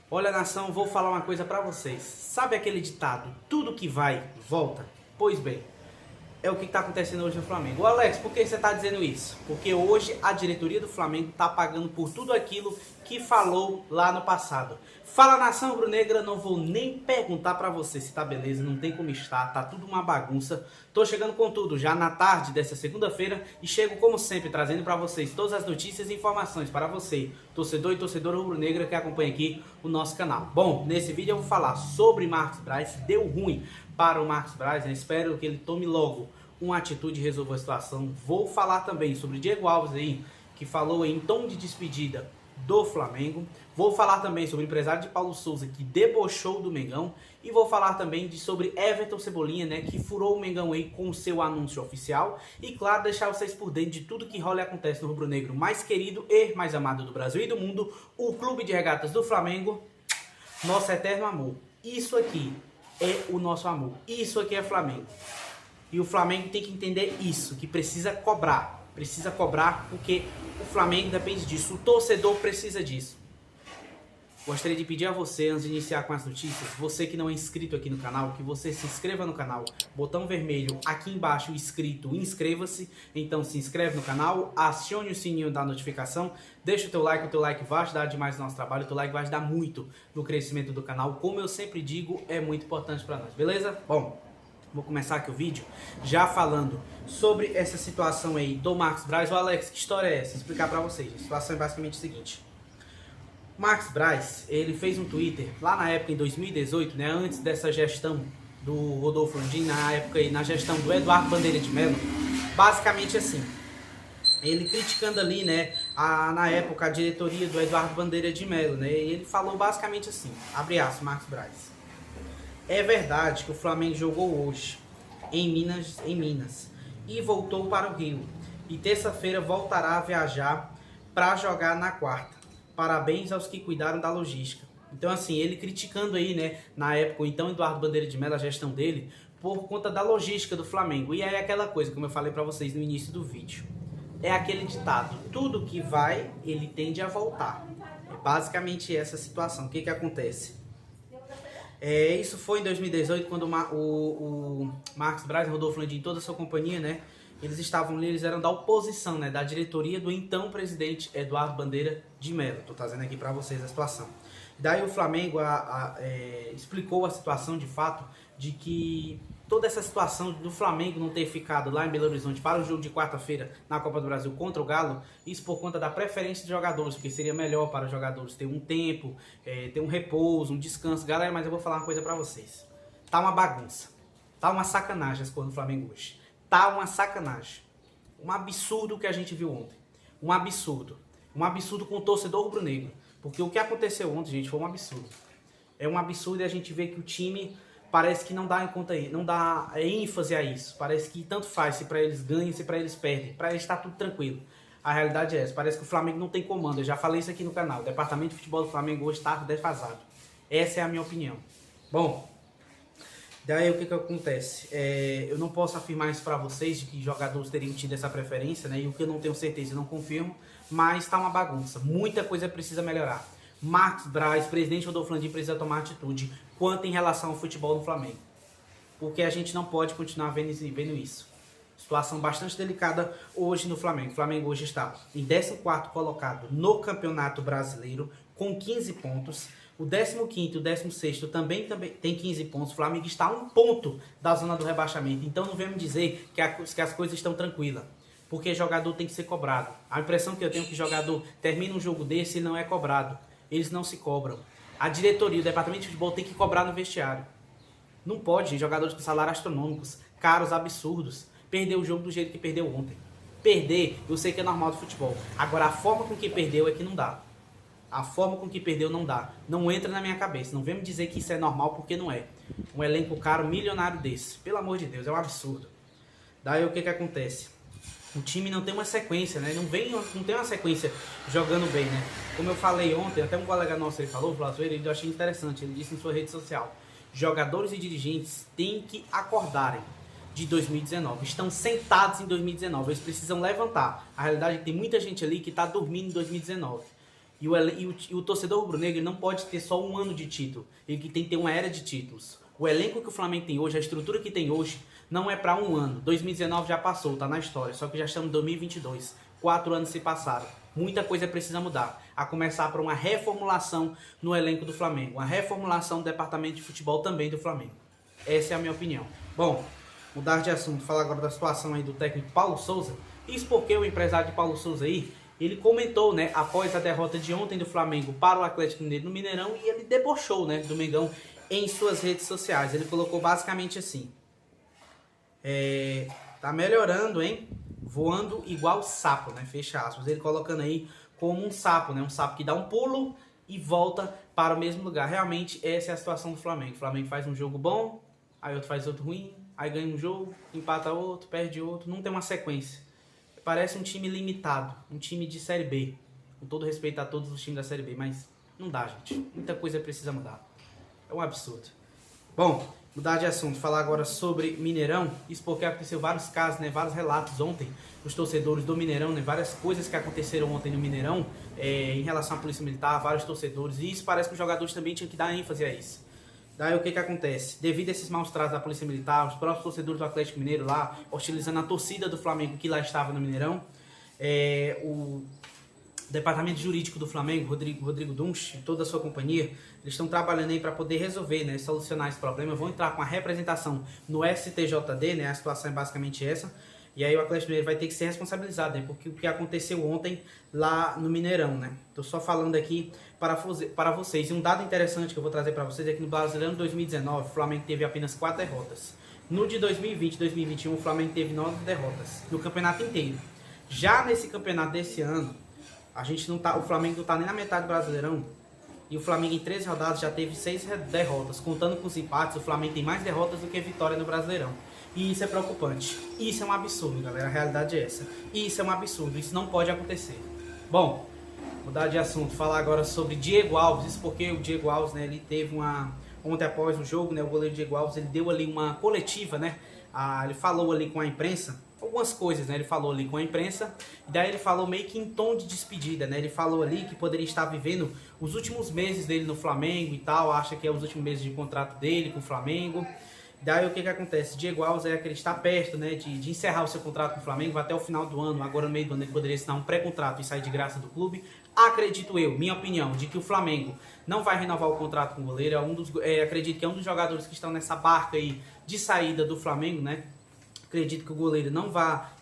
Olha, nação, vou falar uma coisa pra vocês. Sabe aquele ditado, tudo que vai, volta? Pois bem, é o que está acontecendo hoje no Flamengo. Ô Alex, por que você está dizendo isso? Porque hoje a diretoria do Flamengo está pagando por tudo aquilo que falou lá no passado. Fala, nação rubro-negra, não vou nem perguntar para você se tá beleza, não tem como estar, tá tudo uma bagunça. Tô chegando com tudo já na tarde dessa segunda-feira e chego como sempre trazendo para vocês todas as notícias e informações para você, torcedor e torcedora rubro-negra que acompanha aqui o nosso canal. Bom, nesse vídeo eu vou falar sobre Marcos Braz, deu ruim para o Marcos Braz, né? Espero que ele tome logo uma atitude e resolva a situação. Vou falar também sobre Diego Alves aí, que falou aí em tom de despedida do Flamengo. Vou falar também sobre o empresário de Paulo Souza, que debochou do Mengão. E vou falar também sobre Everton Cebolinha, né, que furou o Mengão aí com o seu anúncio oficial. E claro, deixar vocês por dentro de tudo que rola e acontece no rubro-negro mais querido e mais amado do Brasil e do mundo, o Clube de Regatas do Flamengo, nosso eterno amor. Isso aqui é o nosso amor. Isso aqui é Flamengo. E o Flamengo tem que entender isso, que precisa cobrar. Precisa cobrar porque o Flamengo depende disso. O torcedor precisa disso. Gostaria de pedir a você, antes de iniciar com as notícias, você que não é inscrito aqui no canal, que você se inscreva no canal. Botão vermelho aqui embaixo, inscrito, inscreva-se. Então se inscreve no canal, acione o sininho da notificação, deixa o teu like vai ajudar demais no nosso trabalho, o teu like vai ajudar muito no crescimento do canal. Como eu sempre digo, é muito importante para nós, beleza? Bom, vou começar aqui o vídeo já falando sobre essa situação aí do Marcos Braz. Ô Alex, que história é essa? Vou explicar pra vocês. A situação é basicamente a seguinte. O Marcos Braz, ele fez um Twitter lá na época, em 2018, né, antes dessa gestão do Rodolfo Landim, na época aí, na gestão do Eduardo Bandeira de Melo, basicamente assim. Ele criticando ali, né, na época a diretoria do Eduardo Bandeira de Melo, né, e ele falou basicamente assim, abre aspas, Marcos Braz. É verdade que o Flamengo jogou hoje em Minas e voltou para o Rio. E terça-feira voltará a viajar para jogar na quarta. Parabéns aos que cuidaram da logística. Então assim, ele criticando aí, né, na época, então Eduardo Bandeira de Melo, a gestão dele, por conta da logística do Flamengo. E aí aquela coisa, como eu falei para vocês no início do vídeo. É aquele ditado, tudo que vai, ele tende a voltar. É basicamente essa situação. O que acontece? Isso foi em 2018, quando o Marcos Braz, Rodolfo Landim e toda a sua companhia, né, eles estavam ali, eles eram da oposição, né, da diretoria do então presidente Eduardo Bandeira de Melo. Estou trazendo aqui para vocês a situação. Daí o Flamengo explicou a situação de fato de que toda essa situação do Flamengo não ter ficado lá em Belo Horizonte para o jogo de quarta-feira na Copa do Brasil contra o Galo, isso por conta da preferência de jogadores, porque seria melhor para os jogadores ter um tempo, ter um repouso, um descanso. Galera, mas eu vou falar uma coisa para vocês. Tá uma bagunça, tá uma sacanagem as coisas do Flamengo hoje. Tá uma sacanagem. Um absurdo que a gente viu ontem. Um absurdo. Um absurdo com o torcedor rubro-negro. Porque o que aconteceu ontem, gente, foi um absurdo. É um absurdo e a gente vê que o time parece que não dá em conta aí, não dá ênfase a isso. Parece que tanto faz se para eles ganham, se para eles perdem. Para eles está tudo tranquilo. A realidade é essa. Parece que o Flamengo não tem comando. Eu já falei isso aqui no canal. O departamento de futebol do Flamengo hoje está defasado. Essa é a minha opinião. Bom, daí o que acontece? Eu não posso afirmar isso para vocês, de que jogadores teriam tido essa preferência, né? E o que eu não tenho certeza, eu não confirmo. Mas está uma bagunça. Muita coisa precisa melhorar. Marcos Braz, presidente Rodolfo Landim, precisa tomar atitude quanto em relação ao futebol no Flamengo. Porque a gente não pode continuar vendo isso. Situação bastante delicada hoje no Flamengo. O Flamengo hoje está em 14º colocado no Campeonato Brasileiro com 15 pontos. O 15º e o 16º também tem 15 pontos. O Flamengo está a 1 ponto da zona do rebaixamento. Então não vemos dizer que as coisas estão tranquilas. Porque jogador tem que ser cobrado. A impressão que eu tenho é que jogador termina um jogo desse e não é cobrado. Eles não se cobram. A diretoria, o departamento de futebol tem que cobrar no vestiário. Não pode, gente, jogadores com salários astronômicos, caros, absurdos, perder o jogo do jeito que perdeu ontem. Perder, eu sei que é normal do futebol. Agora, a forma com que perdeu é que não dá. A forma com que perdeu não dá. Não entra na minha cabeça. Não vem me dizer que isso é normal, porque não é. Um elenco caro, milionário desse. Pelo amor de Deus, é um absurdo. Daí o que acontece? O time não tem uma sequência, né? Não tem uma sequência jogando bem, né? Como eu falei ontem, até um colega nosso ele falou, o Flávio, eu achei interessante, ele disse em sua rede social, jogadores e dirigentes têm que acordarem de 2019, estão sentados em 2019, eles precisam levantar. A realidade é que tem muita gente ali que está dormindo em 2019. E o torcedor rubro-negro não pode ter só um ano de título, ele tem que ter uma era de títulos. O elenco que o Flamengo tem hoje, a estrutura que tem hoje, não é para um ano. 2019 já passou, tá na história, só que já estamos em 2022. 4 anos se passaram. Muita coisa precisa mudar. A começar por uma reformulação no elenco do Flamengo. Uma reformulação do departamento de futebol também do Flamengo. Essa é a minha opinião. Bom, mudar de assunto, falar agora da situação aí do técnico Paulo Souza. Isso porque o empresário de Paulo Souza aí, ele comentou, né, após a derrota de ontem do Flamengo para o Atlético Mineiro no Mineirão, e ele debochou, né, do Mengão em suas redes sociais. Ele colocou basicamente assim: tá melhorando, hein? Voando igual sapo, né? Fecha aspas. Ele colocando aí como um sapo, né? Um sapo que dá um pulo e volta para o mesmo lugar. Realmente, essa é a situação do Flamengo. O Flamengo faz um jogo bom, aí outro faz outro ruim, aí ganha um jogo, empata outro, perde outro. Não tem uma sequência. Parece um time limitado, um time de Série B. Com todo respeito a todos os times da Série B, mas não dá, gente. Muita coisa precisa mudar. É um absurdo. Bom, mudar de assunto, falar agora sobre Mineirão. Isso porque aconteceu vários casos, né, vários relatos ontem dos torcedores do Mineirão, né, várias coisas que aconteceram ontem no Mineirão em relação à Polícia Militar, vários torcedores. E isso parece que os jogadores também tinham que dar ênfase a isso. Daí o que acontece? Devido a esses maus tratos da Polícia Militar, os próprios torcedores do Atlético Mineiro lá, hostilizando a torcida do Flamengo que lá estava no Mineirão, o Departamento Jurídico do Flamengo, Rodrigo Dunch, toda a sua companhia, eles estão trabalhando aí para poder resolver, né, solucionar esse problema. Vão entrar com a representação no STJD, né, a situação é basicamente essa. E aí o Atlético Mineiro vai ter que ser responsabilizado, né, porque o que aconteceu ontem lá no Mineirão, né. Tô só falando aqui para vocês. E um dado interessante que eu vou trazer para vocês é que no Brasileirão 2019, o Flamengo teve apenas 4 derrotas. No de 2020 e 2021, o Flamengo teve 9 derrotas no campeonato inteiro. Já nesse campeonato desse ano, o Flamengo não tá nem na metade do Brasileirão. E o Flamengo em 13 rodadas já teve 6 derrotas. Contando com os empates, o Flamengo tem mais derrotas do que vitória no Brasileirão. E isso é preocupante. Isso é um absurdo, galera. A realidade é essa. Isso é um absurdo. Isso não pode acontecer. Bom, mudar de assunto. Falar agora sobre Diego Alves. Isso porque o Diego Alves, né, ele teve ontem após o jogo, né, o goleiro Diego Alves, ele deu ali uma coletiva, né? Ele falou ali com a imprensa algumas coisas, né? Ele falou ali com a imprensa, e daí ele falou meio que em tom de despedida, né? Ele falou ali que poderia estar vivendo os últimos meses dele no Flamengo e tal, acha que é os últimos meses de contrato dele com o Flamengo. Daí o que acontece? Diego Alves é que ele está perto, né, de encerrar o seu contrato com o Flamengo, vai até o final do ano. Agora no meio do ano ele poderia assinar um pré-contrato e sair de graça do clube. Acredito eu, minha opinião, de que o Flamengo não vai renovar o contrato com o goleiro. Acredito que é um dos jogadores que estão nessa barca aí de saída do Flamengo, né? Acredito que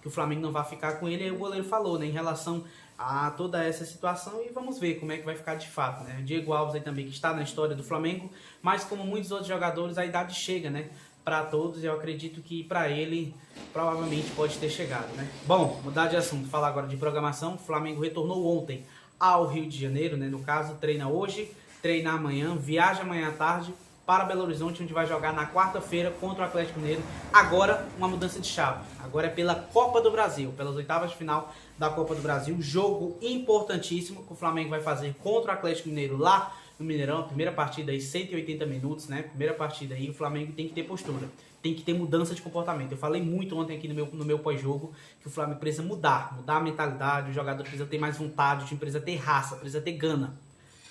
que o Flamengo não vai ficar com ele. E o goleiro falou, né, em relação a toda essa situação, e vamos ver como é que vai ficar de fato, né? O Diego Alves aí também, que está na história do Flamengo, mas como muitos outros jogadores, a idade chega, né, para todos, e eu acredito que para ele provavelmente pode ter chegado, né? Bom, mudar de assunto, falar agora de programação. O Flamengo retornou ontem ao Rio de Janeiro, né? No caso, treina hoje, treina amanhã, viaja amanhã à tarde para Belo Horizonte, onde vai jogar na quarta-feira contra o Atlético Mineiro. Agora, uma mudança de chave. Agora é pela Copa do Brasil, pelas oitavas de final da Copa do Brasil. Jogo importantíssimo que o Flamengo vai fazer contra o Atlético Mineiro lá no Mineirão. A primeira partida aí, 180 minutos, né? Primeira partida aí, o Flamengo tem que ter postura, tem que ter mudança de comportamento. Eu falei muito ontem aqui no meu pós-jogo que o Flamengo precisa mudar a mentalidade, o jogador precisa ter mais vontade, o time precisa ter raça, precisa ter gana.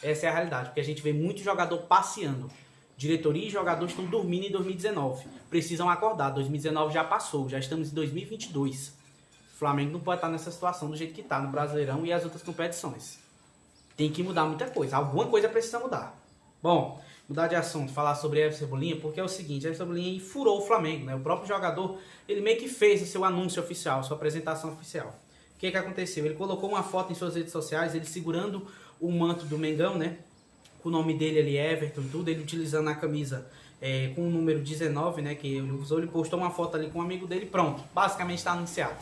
Essa é a realidade, porque a gente vê muito jogador passeando. Diretoria e jogadores estão dormindo em 2019. Precisam acordar. 2019 já passou, já estamos em 2022. O Flamengo não pode estar nessa situação do jeito que está no Brasileirão e as outras competições. Tem que mudar muita coisa. Alguma coisa precisa mudar. Bom, mudar de assunto, falar sobre Everton Cebolinha, porque é o seguinte, Everton Cebolinha furou o Flamengo, né? O próprio jogador, ele meio que fez o seu anúncio oficial, sua apresentação oficial. O que aconteceu? Ele colocou uma foto em suas redes sociais, ele segurando o manto do Mengão, né? Com o nome dele ali, Everton, tudo, ele utilizando a camisa com o número 19, né, que ele usou. Ele postou uma foto ali com um amigo dele, pronto, basicamente está anunciado.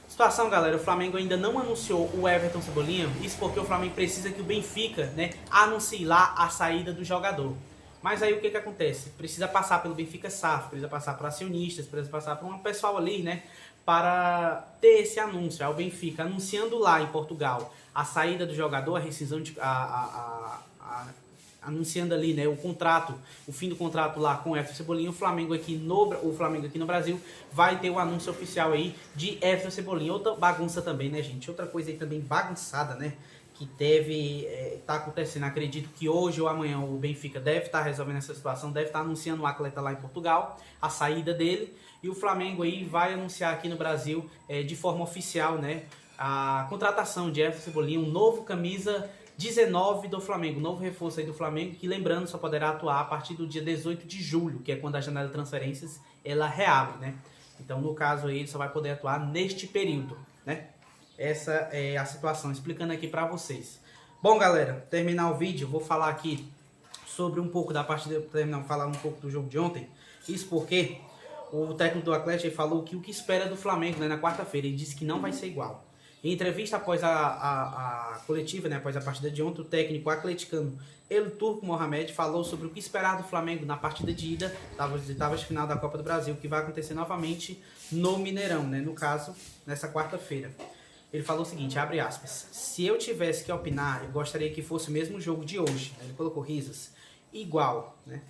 Situação, galera, o Flamengo ainda não anunciou o Everton Cebolinha, isso porque o Flamengo precisa que o Benfica, né, anuncie lá a saída do jogador. Mas aí o que acontece? Precisa passar pelo Benfica SAF, precisa passar por acionistas, precisa passar por um pessoal ali, né, para ter esse anúncio. Aí o Benfica anunciando lá em Portugal a saída do jogador, a rescisão de... anunciando ali, né, o contrato, o fim do contrato lá com o Everton Cebolinha. O Flamengo aqui no Brasil vai ter o anúncio oficial aí de Everton Cebolinha. Outra bagunça também, né, gente? Outra coisa aí também bagunçada, né, que deve estar acontecendo. Acredito que hoje ou amanhã o Benfica deve estar resolvendo essa situação, deve estar anunciando o atleta lá em Portugal, a saída dele, e o Flamengo aí vai anunciar aqui no Brasil de forma oficial, né, a contratação de Jefferson Cebolinha, um novo camisa 19 do Flamengo, um novo reforço aí do Flamengo, que lembrando só poderá atuar a partir do dia 18 de julho, que é quando a janela de transferências ela reabre, né? Então no caso aí ele só vai poder atuar neste período, né? Essa é a situação, explicando aqui para vocês. Bom, galera, terminar o vídeo, vou falar aqui sobre um pouco da partida, falar um pouco do jogo de ontem. Isso porque o técnico do Atlético falou que o que espera do Flamengo, né, na quarta-feira, ele disse que não vai ser igual. Em entrevista após a coletiva, né, após a partida de ontem, o técnico atleticano El Turco Mohamed falou sobre o que esperar do Flamengo na partida de ida, oitavas de final da Copa do Brasil, que vai acontecer novamente no Mineirão, né, no caso, nessa quarta-feira. Ele falou o seguinte, abre aspas, se eu tivesse que opinar, eu gostaria que fosse o mesmo jogo de hoje. Ele colocou risos, igual, né?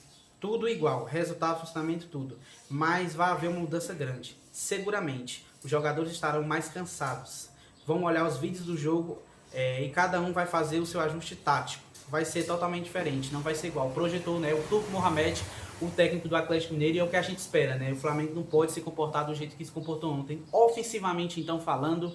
Tudo igual, resultado, funcionamento, tudo. Mas vai haver uma mudança grande. Seguramente, os jogadores estarão mais cansados. Vão olhar os vídeos do jogo e cada um vai fazer o seu ajuste tático. Vai ser totalmente diferente, não vai ser igual. Projetou, né, o Turco Mohamed, o técnico do Atlético Mineiro, e é o que a gente espera, né? O Flamengo não pode se comportar do jeito que se comportou ontem. Ofensivamente, então, falando,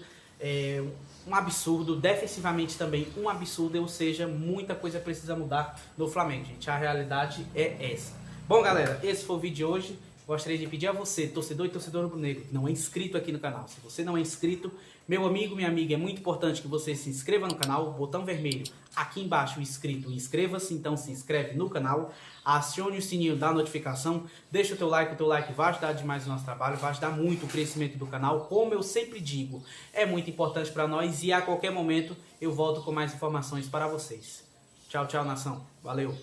um absurdo, defensivamente também um absurdo, ou seja, muita coisa precisa mudar no Flamengo, gente. A realidade é essa. Bom, galera, esse foi o vídeo de hoje. Gostaria de pedir a você, torcedor e torcedor rubro-negro, que não é inscrito aqui no canal. Se você não é inscrito, meu amigo, minha amiga, é muito importante que você se inscreva no canal, botão vermelho aqui embaixo, inscrito, inscreva-se, então se inscreve no canal, acione o sininho da notificação, deixa o teu like vai ajudar demais o nosso trabalho, vai ajudar muito o crescimento do canal, como eu sempre digo, é muito importante para nós e a qualquer momento eu volto com mais informações para vocês. Tchau, tchau, nação, valeu!